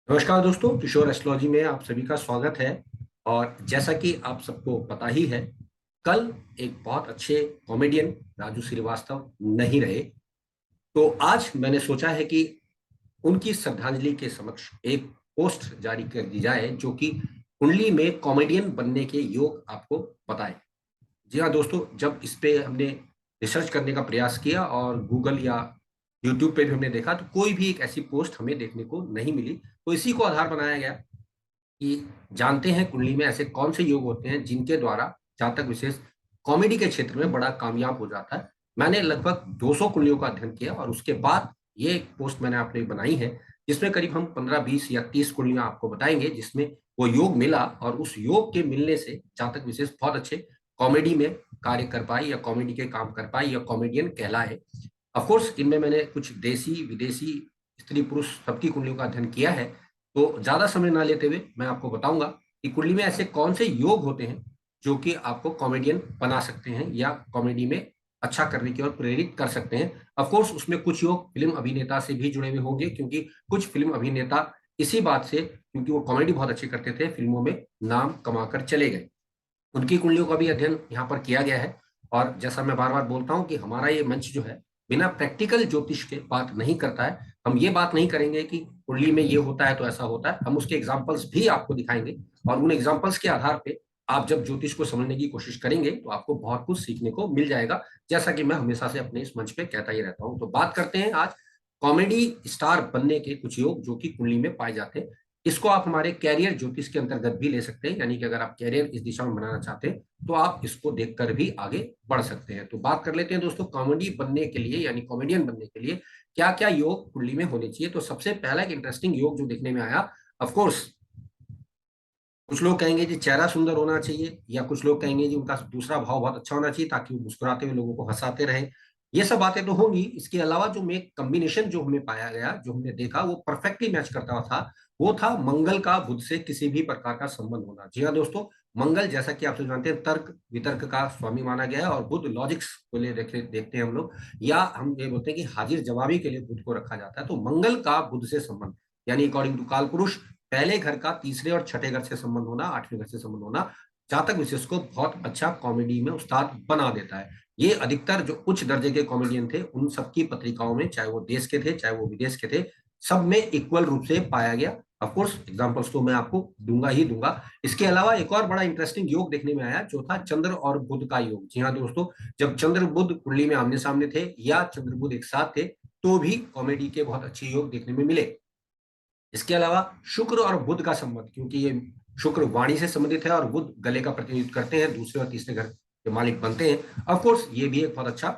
नमस्कार दोस्तों, किशोर एस्ट्रोलॉजी में आप सभी का स्वागत है। और जैसा कि आप सबको पता ही है, कल एक बहुत अच्छे कॉमेडियन राजू श्रीवास्तव नहीं रहे। तो आज मैंने सोचा है कि उनकी श्रद्धांजलि के समक्ष एक पोस्ट जारी कर दी जाए जो कि कुंडली में कॉमेडियन बनने के योग आपको बताए। जी हाँ दोस्तों, जब इस पे हमने रिसर्च करने का प्रयास किया और गूगल या यूट्यूब पे भी हमने देखा, तो कोई भी एक ऐसी पोस्ट हमें देखने को नहीं मिली। तो इसी को आधार बनाया गया कि जानते हैं कुंडली में ऐसे कौन से योग होते हैं जिनके द्वारा जातक विशेष कॉमेडी के क्षेत्र में बड़ा कामयाब हो जाता है। मैंने लगभग 200 कुंडलियों का अध्ययन किया और उसके बाद ये एक पोस्ट मैंने आपने बनाई है, जिसमें करीब हम 15 20 या 30 कुंडलियां आपको बताएंगे जिसमें वो योग मिला और उस योग के मिलने से जातक विशेष बहुत अच्छे कॉमेडी में कार्य कर पाए या कॉमेडी के काम कर पाए या कॉमेडियन कहलाए। ऑफकोर्स इनमें मैंने कुछ देसी विदेशी स्त्री पुरुष सबकी कुंडलियों का अध्ययन किया है। तो ज्यादा समय ना लेते हुए मैं आपको बताऊंगा कि कुंडली में ऐसे कौन से योग होते हैं जो कि आपको कॉमेडियन बना सकते हैं या कॉमेडी में अच्छा करने की ओर प्रेरित कर सकते हैं। ऑफ कोर्स उसमें कुछ योग फिल्म अभिनेता से भी जुड़े हुए होंगे, क्योंकि कुछ फिल्म अभिनेता इसी बात से, क्योंकि वो कॉमेडी बहुत अच्छी करते थे, फिल्मों में नाम कमाकर चले गए। उनकी कुंडलियों का भी अध्ययन यहाँ पर किया गया है। और जैसा मैं बार बार बोलता हूँ कि हमारा ये मंच जो है बिना प्रैक्टिकल ज्योतिष के बात नहीं करता है। हम ये बात नहीं करेंगे कि कुंडली में ये होता है तो ऐसा होता है, हम उसके एग्जाम्पल्स भी आपको दिखाएंगे। और उन एग्जाम्पल्स के आधार पे आप जब ज्योतिष को समझने की कोशिश करेंगे तो आपको बहुत कुछ सीखने को मिल जाएगा, जैसा कि मैं हमेशा से अपने इस मंच पे कहता ही रहता हूँ। तो बात करते हैं आज कॉमेडी स्टार बनने के कुछ योग जो कि कुंडली में पाए जाते हैं। इसको आप हमारे कैरियर ज्योतिष के अंतर्गत भी ले सकते हैं, यानी कि अगर आप कैरियर इस दिशा में बनाना चाहते हैं तो आप इसको देखकर भी आगे बढ़ सकते हैं। तो बात कर लेते हैं दोस्तों, कॉमेडी बनने के लिए यानी कॉमेडियन बनने के लिए क्या क्या योग कुंडली में होने चाहिए। तो सबसे पहला एक इंटरेस्टिंग योग जो देखने में आया, ऑफ कोर्स कुछ लोग कहेंगे जी चेहरा सुंदर होना चाहिए, या कुछ लोग कहेंगे जी उनका दूसरा भाव बहुत अच्छा होना चाहिए ताकि वो मुस्कुराते हुए लोगों को हंसाते रहे। ये सब बातें तो होंगी। इसके अलावा जो में कॉम्बिनेशन जो हमें पाया गया, जो हमने देखा, वो परफेक्टली मैच करता था। वो था मंगल का बुध से किसी भी प्रकार का संबंध होना। जी हाँ दोस्तों, मंगल जैसा कि आप सब जानते हैं तर्क वितर्क का स्वामी माना गया है, और बुध लॉजिक्स को ले देखते हैं हम लोग, या हम ये बोलते हैं कि हाजिर जवाबी के लिए बुध को रखा जाता है। तो मंगल का बुध से संबंध, यानी अकॉर्डिंग टू काल पुरुष, पहले घर का तीसरे और छठे घर से संबंध होना, आठवें घर से संबंध होना, जातक विशेष को बहुत अच्छा कॉमेडी में उस्ताद बना देता है। ये अधिकतर जो उच्च दर्जे के कॉमेडियन थे उन सबकी पत्रिकाओं में, चाहे वो देश के थे चाहे वो विदेश के थे, सब में इक्वल रूप से पाया गया। ऑफकोर्स एग्जाम्पल्स तो मैं आपको दूंगा ही दूंगा। इसके अलावा एक और बड़ा इंटरेस्टिंग योग देखने में आया जो था चंद्र और बुध का योग। जी हाँ दोस्तों, जब चंद्र बुध कुंडली में आमने सामने थे या चंद्र बुध एक साथ थे तो भी कॉमेडी के बहुत अच्छे योग देखने में मिले। इसके अलावा शुक्र और बुध का संबंध, क्योंकि ये शुक्र वाणी से संबंधित है और बुध गले का प्रतिनिधित्व करते हैं, दूसरे और तीसरे घर के मालिक बनते हैं। ऑफ कोर्स ये भी एक बहुत अच्छा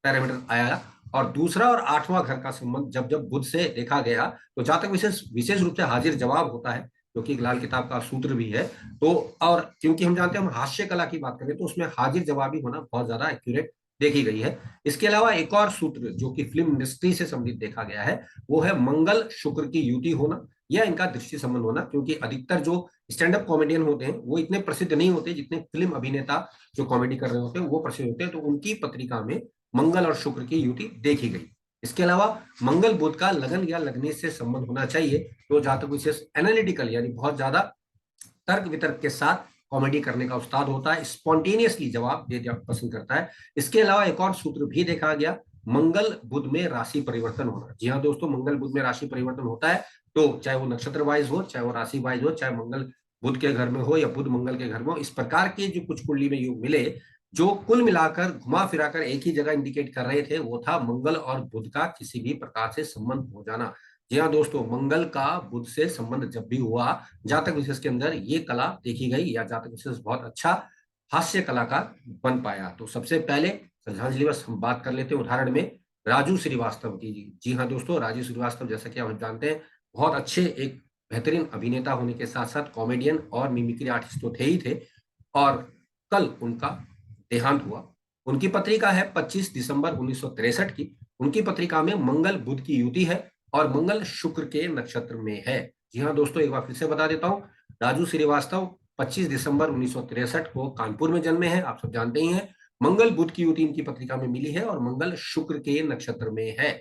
पैरामीटर आया। और दूसरा और आठवां घर का संबंध जब जब बुध से देखा गया तो जातक विशेष विशेष रूप से हाजिर जवाब होता है, जो कि एक लाल किताब का सूत्र भी है। तो और क्योंकि हम जानते हैं, हम हास्य कला की बात करें तो उसमें हाजिर जवाबी होना बहुत ज्यादा एक्यूरेट देखी गई है। इसके अलावा एक और सूत्र जो कि फिल्म इंडस्ट्री से संबंधित देखा गया है, वो है मंगल शुक्र की युति होना या इनका दृष्टि संबंध होना। क्योंकि अधिकतर जो स्टैंड अप कॉमेडियन होते हैं वो इतने प्रसिद्ध नहीं होते जितने फिल्म अभिनेता जो कॉमेडी कर रहे होते हैं वो प्रसिद्ध होते हैं। तो उनकी पत्रिका में मंगल और शुक्र की युति देखी गई। इसके अलावा मंगल बुध का लगन या लगने से संबंध होना चाहिए। तो जातक विशेष एनालिटिकल यानी बहुत ज्यादा तर्क वितर्क के साथ कॉमेडी करने का उस्ताद होता है, स्पॉन्टेनियसली जवाब दे पसंद करता है। इसके अलावा एक और सूत्र भी देखा गया, मंगल बुध में राशि परिवर्तन होना। जी हाँ दोस्तों, मंगल बुध में राशि परिवर्तन होता है। तो चाहे वो नक्षत्र वाइज हो, चाहे वो राशि वाइज हो, चाहे मंगल बुध के घर में हो या बुध मंगल के घर में हो, इस प्रकार के जो कुछ कुंडली में योग मिले जो कुल मिलाकर घुमा फिराकर एक ही जगह इंडिकेट कर रहे थे, वो था मंगल और बुध का किसी भी प्रकार से संबंध हो जाना। जी हाँ दोस्तों, मंगल का बुध से संबंध जब भी हुआ, जातक विशेष के अंदर ये कला देखी गई या जातक विशेष बहुत अच्छा हास्य कलाकार बन पाया। तो सबसे पहले श्रद्धांजलि बस हम बात कर लेते हैं उदाहरण में राजू श्रीवास्तव की। जी हाँ दोस्तों, राजू श्रीवास्तव जैसा कि आप जानते हैं बहुत अच्छे एक बेहतरीन अभिनेता होने के साथ साथ कॉमेडियन और मिमिक्री आर्टिस्ट तो थे ही थे। और कल उनका देहांत हुआ। उनकी पत्रिका है 25 दिसंबर 1963 की। उनकी पत्रिका में मंगल बुध की युति है और मंगल शुक्र के नक्षत्र में है। जी हाँ दोस्तों, एक बार फिर से बता देता हूँ, राजू श्रीवास्तव 25 दिसंबर 1963 को कानपुर में जन्मे हैं, आप सब जानते ही हैं। मंगल बुध की युति इनकी पत्रिका में मिली है और मंगल शुक्र के नक्षत्र में है।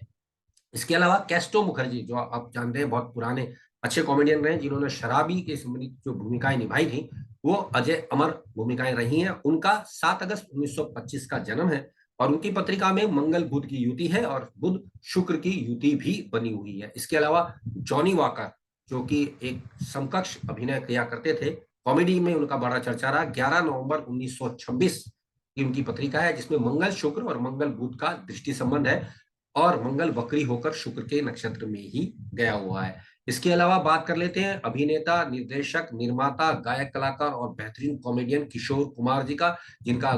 इसके अलावा कैस्टो मुखर्जी, जो आप जानते हैं बहुत पुराने अच्छे कॉमेडियन रहे जिन्होंने शराबी के संबंधित जो भूमिकाएं निभाई थी वो अजय अमर भूमिकाएं रही हैं। उनका 7 अगस्त 1925 का जन्म है और उनकी पत्रिका में मंगल बुध की युति है और बुध शुक्र की युति भी बनी हुई है। इसके अलावा जॉनी वॉकर जो कि एक समकक्ष अभिनय किया करते थे, कॉमेडी में उनका बड़ा चर्चा रहा। 11 नवंबर 1926 की उनकी पत्रिका है जिसमें मंगल शुक्र और मंगल बुध का दृष्टि संबंध है और मंगल वक्री होकर शुक्र के नक्षत्र में ही गया हुआ है। इसके अलावा बात कर लेते हैं अभिनेता, निर्देशक, निर्माता, गायक, कलाकार और बेहतरीन कॉमेडियन किशोर कुमार जी का, जिनका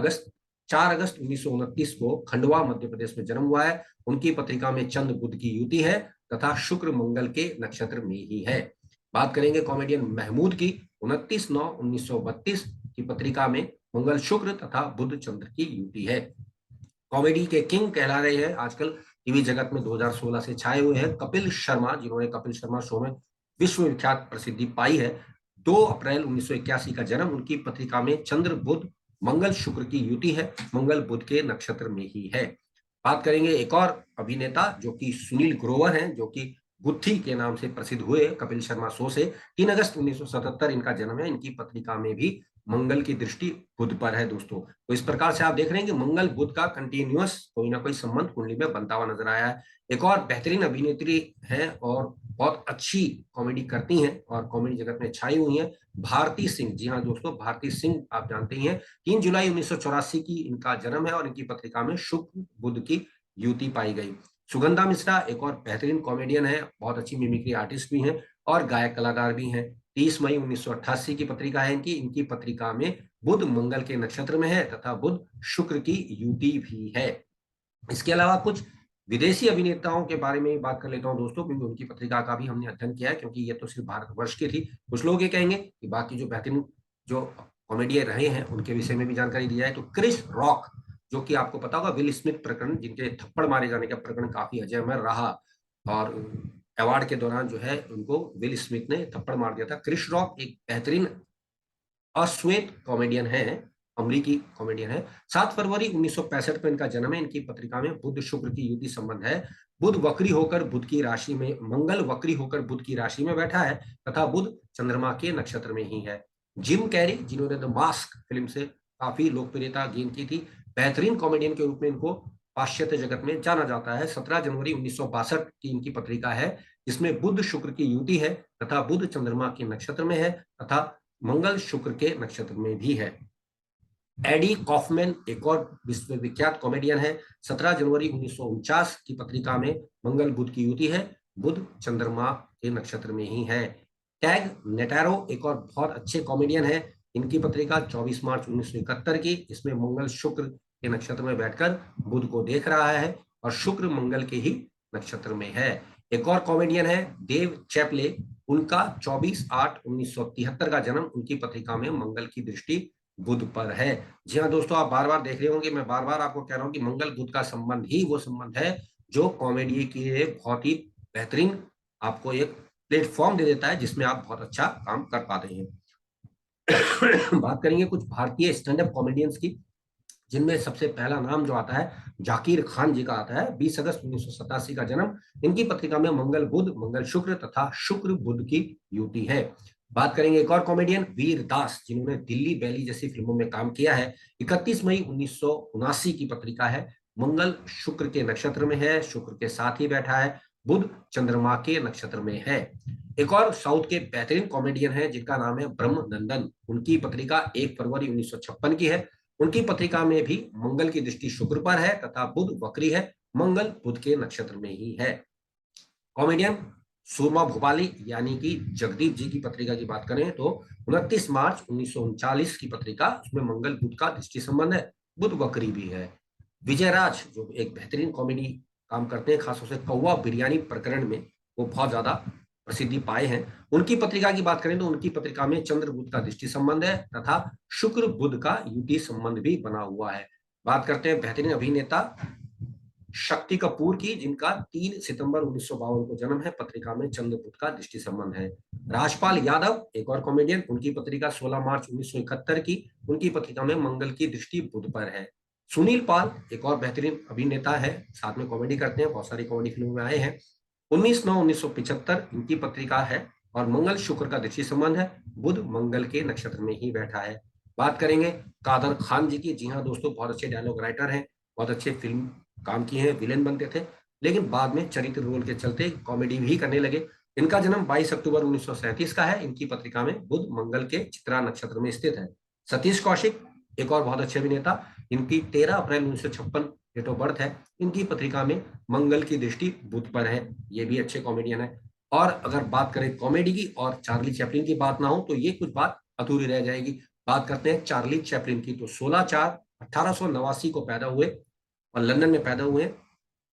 4 अगस्त 1929 को खंडवा मध्य प्रदेश में जन्म हुआ है। उनकी पत्रिका में चंद्र बुध की युति है तथा शुक्र मंगल के नक्षत्र में ही है। बात करेंगे कॉमेडियन महमूद की, 29/9/1932 की पत्रिका में मंगल शुक्र तथा बुध चंद्र की युति है। कॉमेडी के किंग कहला रहे हैं आजकल टीवी जगत में 2016 से छाए हुए हैं कपिल शर्मा, जिन्होंने कपिल शर्मा शो में विश्व विख्यात प्रसिद्धि पाई है। 2 अप्रैल 1981 का जन्म, उनकी पत्रिका में चंद्र बुध मंगल शुक्र की युति है, मंगल बुध के नक्षत्र में ही है। बात करेंगे एक और अभिनेता जो कि सुनील ग्रोवर हैं, जो कि गुत्थी के नाम से प्रसिद्ध हुए कपिल शर्मा शो से। 3 अगस्त 1977 इनका जन्म है। इनकी पत्रिका में भी मंगल की दृष्टि बुध पर है दोस्तों। तो इस प्रकार से आप देख रहे हैं कि मंगल बुध का कंटिन्यूअस कोई ना कोई संबंध कुंडली में बनता हुआ नजर आया है। एक और बेहतरीन अभिनेत्री है और बहुत अच्छी कॉमेडी करती हैं और कॉमेडी जगत में छाई हुई हैं, भारती सिंह। जी हाँ दोस्तों, भारती सिंह आप जानते ही हैं। 3 जुलाई 1984 की इनका जन्म है और इनकी पत्रिका में शुक्र बुध की युति पाई गई। सुगंधा मिश्रा एक और बेहतरीन कॉमेडियन है, बहुत अच्छी मिमिक्री आर्टिस्ट भी हैं और गायक कलाकार भी हैं। 30 मई 1988 की पत्रिका है इनकी। इनकी पत्रिका में बुध मंगल के नक्षत्र में है तथा बुध शुक्र की युति भी है। इसके अलावा कुछ विदेशी अभिनेताओं के बारे में बात कर लेता हूं दोस्तों, क्योंकि उनकी पत्रिका का भी हमने अध्ययन किया है, क्योंकि ये तो सिर्फ भारतवर्ष की थी। कुछ लोग ये कहेंगे कि बाकी जो बेहतरीन जो कॉमेडियन रहे हैं उनके विषय में भी जानकारी दी जाए। तो क्रिस रॉक, जो कि आपको पता होगा विल स्मिथ प्रकरण, जिनके थप्पड़ मारे जाने का प्रकरण काफी अजयमय रहा और अवार्ड के दौरान जो है उनको विल स्मिथ ने थप्पड़ मार दिया था। क्रिस रॉक एक बेहतरीन अश्वेत कॉमेडियन है, अमरीकी कॉमेडियन है। 7 फरवरी 1965 में इनका जन्म है। इनकी पत्रिका में बुध शुक्र की युति संबंध है। बुध वक्री होकर बुध की राशि में, मंगल वक्री होकर बुध की राशि में बैठा है तथा बुध चंद्रमा के नक्षत्र में ही है। जिम कैरी, जिन्होंने द मास्क फिल्म से काफी लोकप्रियता गेन की थी, बेहतरीन कॉमेडियन के रूप में इनको पाश्चात्य जगत में जाना जाता है। 17 जनवरी 1962 की इनकी पत्रिका है जिसमें बुध शुक्र की युति है तथा बुध चंद्रमा के नक्षत्र में है तथा मंगल शुक्र के नक्षत्र में भी है। एडी कॉफमैन एक और विश्वविख्यात कॉमेडियन है। 17 जनवरी 1949 की पत्रिका में मंगल बुध की युति है, बुध चंद्रमा के नक्षत्र में ही है। टैग नेटारो एक और बहुत अच्छे कॉमेडियन है। इनकी पत्रिका 24 मार्च 1971 की, इसमें मंगल शुक्र के नक्षत्र में बैठकर बुध को देख रहा है और शुक्र मंगल के ही नक्षत्र में है। एक और कॉमेडियन है डेव चैपले, उनका 24/8/1973 का जन्म, उनकी पत्रिका में मंगल की दृष्टि बुध पर है। जी हाँ दोस्तों, आप बार बार देख रहे होंगे, मैं बार बार आपको कह रहा हूं कि मंगल बुध का संबंध ही वो संबंध है जो कॉमेडी की एक बहुत ही बेहतरीन आपको एक प्लेटफॉर्म दे देता है जिसमें आप बहुत अच्छा काम कर पाते हैं। बात करेंगे कुछ भारतीय स्टैंड अप कॉमेडियंस की, जिनमें सबसे पहला नाम जो आता है जाकिर खान जी का आता है। 20 अगस्त 1987 का जन्म, इनकी पत्रिका में मंगल बुध, मंगल शुक्र तथा शुक्र बुध की युति है। बात करेंगे एक और कॉमेडियन वीर दास, जिन्होंने दिल्ली बैली जैसी फिल्मों में काम किया है। 31 मई 1979 की पत्रिका है, मंगल शुक्र के नक्षत्र में है, शुक्र के साथ ही बैठा है, बुध चंद्रमा के नक्षत्र में है। एक और साउथ के बेहतरीन कॉमेडियन है जिनका नाम है ब्रह्म नंदन, उनकी पत्रिका 1 फरवरी 1956 की है। उनकी पत्रिका में भी मंगल की दृष्टि शुक्र पर है तथा बुध वक्री है, मंगल बुध के नक्षत्र में ही है। कॉमेडियन सूरमा भोपाली यानी कि जगदीप जी की पत्रिका की बात करें तो 29 मार्च 1939 की पत्रिका, उसमें मंगल बुध का दृष्टि संबंध है, बुध वक्री भी है। विजय राज जो एक बेहतरीन कॉमेडी काम करते हैं, खासतौर से कौवा बिरयानी प्रकरण में वो बहुत ज्यादा प्रसिद्धि पाए हैं। उनकी पत्रिका की बात करें तो उनकी पत्रिका में चंद्र बुध का दृष्टि संबंध है तथा शुक्र बुध का युति संबंध भी बना हुआ है। बात करते हैं बेहतरीन अभिनेता शक्ति कपूर की, जिनका 3 सितंबर 1952 को जन्म है, पत्रिका में चंद्र बुध का दृष्टि संबंध है। राजपाल यादव एक और कॉमेडियन, उनकी पत्रिका 16 मार्च 1971 की, उनकी पत्रिका में मंगल की दृष्टि बुध पर है। सुनील पाल एक और बेहतरीन अभिनेता है, साथ में कॉमेडी करते हैं, बहुत सारी कॉमेडी फिल्मों में आए हैं। 19/9/1975 इनकी पत्रिका है और मंगल शुक्र का दृष्टि संबंध है, बुध मंगल के नक्षत्र में ही बैठा है। बात करेंगे कादर खान जी की। जी हाँ दोस्तों, बहुत अच्छे डायलॉग राइटर हैं, बहुत अच्छे फिल्म काम किए हैं, विलेन बनते थे, लेकिन बाद में चरित्र रोल के चलते कॉमेडी भी करने लगे। इनका जन्म 22 अक्टूबर 1937 का है। इनकी पत्रिका में बुध मंगल के चित्रा नक्षत्र में स्थित है। सतीश कौशिक एक और बहुत अच्छे अभिनेता, इनकी 13 अप्रैल 1956 डेट ऑफ बर्थ है। इनकी पत्रिका में मंगल की दृष्टि बुध पर है। ये भी अच्छे कॉमेडियन है। और अगर बात करें कॉमेडी की और चार्ली चैपलिन की बात ना हो तो ये कुछ बात अधूरी रह जाएगी। बात करते हैं चार्ली चैपलिन की, तो 16/4/1889 को पैदा हुए और लंदन में पैदा हुए।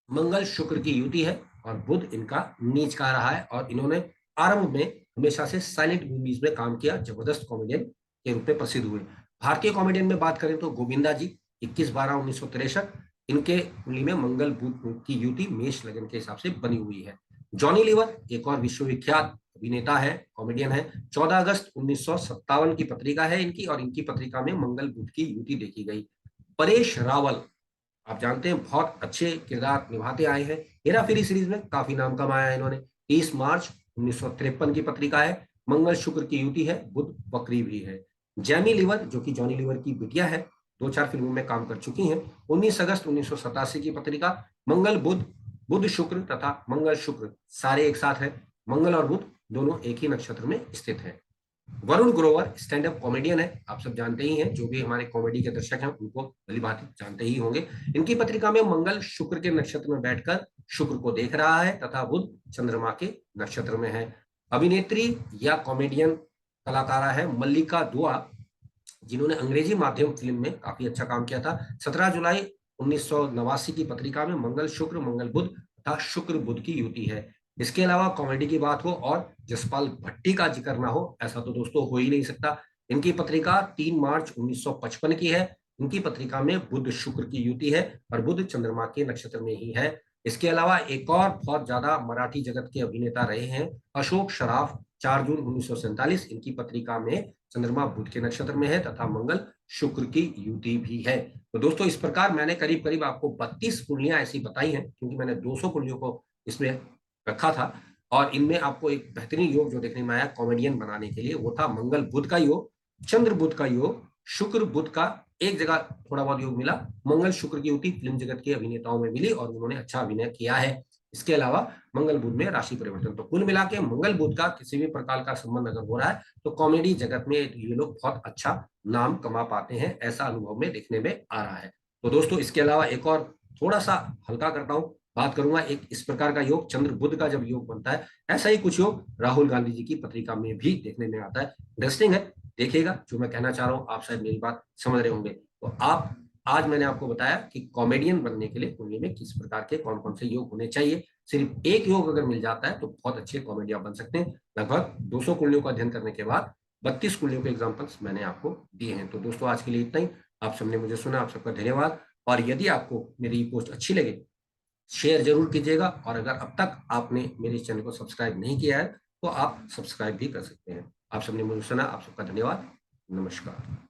मंगल शुक्र की युति है और बुध इनका नीच का रहा है। और इन्होंने आरंभ में हमेशा से साइलेंट मूवीज में काम किया, जबरदस्त कॉमेडियन के रूप में प्रसिद्ध हुए। भारतीय कॉमेडियन में बात करें तो गोविंदा जी 21/12/1963, इनके कुंडली में मंगल बुध की युति मेष लगन के हिसाब से बनी हुई है। जॉनी लीवर एक और विश्वविख्यात अभिनेता है, कॉमेडियन है। 14 अगस्त 1957 की पत्रिका है इनकी, और इनकी पत्रिका में मंगल बुध की युति देखी गई। परेश रावल आप जानते हैं, बहुत अच्छे किरदार निभाते आए हैं। हेरा फेरी सीरीज में काफी नाम कमाया है इन्होंने। 30 मार्च 1953 की पत्रिका है। मंगल शुक्र की युति है, बुध वक्री भी है। जैमी लीवर जो कि जॉनी लीवर की बिटिया है, 2-4 फिल्मों में काम कर चुकी हैं। 19 अगस्त 1987 की पत्रिका। मंगल बुध, बुध शुक्र तथा मंगल शुक्र सारे एक साथ है। मंगल और बुध दोनों एक ही नक्षत्र में स्थित है। Varun Grover stand up comedian है, आप सब जानते ही हैं, जो भी हमारे कॉमेडी के दर्शक हैं उनको भली बात जानते ही होंगे। इनकी पत्रिका में मंगल शुक्र के नक्षत्र में बैठकर शुक्र को देख रहा है तथा बुध चंद्रमा के नक्षत्र में है। अभिनेत्री या कॉमेडियन कलाकारा है मल्लिका दुआ, जिन्होंने अंग्रेजी माध्यम फिल्म में काफी अच्छा काम किया था। 17 जुलाई 1989 की पत्रिका में मंगल शुक्र, मंगल बुध तथा शुक्र बुध की युति है। इसके अलावा कॉमेडी की बात हो और जसपाल भट्टी का जिक्र ना हो, ऐसा तो दोस्तों हो ही नहीं सकता। इनकी पत्रिका 3 मार्च 1955 की है। इनकी पत्रिका में बुध शुक्र की युति है और बुध चंद्रमा के नक्षत्र में ही है। इसके अलावा एक और बहुत ज्यादा मराठी जगत के अभिनेता रहे हैं अशोक सराफ। 4 जून 1947 इनकी पत्रिका में चंद्रमा बुध के नक्षत्र में है तथा मंगल शुक्र की युति भी है। तो दोस्तों इस प्रकार मैंने करीब करीब आपको 32 कुंडलियां ऐसी बताई हैं, क्योंकि मैंने 200 कुंडलियों को इसमें रखा था। और इनमें आपको एक बेहतरीन योग जो देखने में आया कॉमेडियन बनाने के लिए, वो था मंगल बुध का योग, चंद्र बुध का योग, शुक्र बुध का एक जगह थोड़ा बहुत योग मिला। मंगल शुक्र की युति फिल्म जगत के अभिनेताओं में मिली और उन्होंने अच्छा अभिनय किया है। इसके अलावा मंगल बुध में राशि परिवर्तन। तो कुल मिला के मंगल बुध का किसी भी प्रकार का संबंध अगर हो रहा है तो कॉमेडी जगत में ये लोग बहुत अच्छा नाम कमा पाते हैं, ऐसा अनुभव में देखने में आ रहा है। तो दोस्तों इसके अलावा एक और थोड़ा सा हल्का करता हूं, बात करूंगा एक इस प्रकार का योग, चंद्र बुध का जब योग बनता है, ऐसा ही कुछ योग राहुल गांधी जी की पत्रिका में भी देखने में आता है। इंटरेस्टिंग है, देखिएगा जो मैं कहना चाह रहा हूं, आप शायद मेरी बात समझ रहे होंगे। तो आप आज मैंने आपको बताया कि कॉमेडियन बनने के लिए कुंडली में किस प्रकार के कौन कौन से योग होने चाहिए। सिर्फ एक योग अगर मिल जाता है तो बहुत अच्छे कॉमेडियन बन सकते हैं। लगभग 200 कुंडलियों का अध्ययन करने के बाद 32 कुंडलियों के एग्जाम्पल्स मैंने आपको दिए हैं। तो दोस्तों आज के लिए इतना ही। आप सबने मुझे सुना, आप सबका धन्यवाद। और यदि आपको मेरी पोस्ट अच्छी लगे शेयर जरूर कीजिएगा, और अगर अब तक आपने मेरे चैनल को सब्सक्राइब नहीं किया है तो आप सब्सक्राइब भी कर सकते हैं। आप सबने मुझे सुना, आप सबका धन्यवाद। नमस्कार।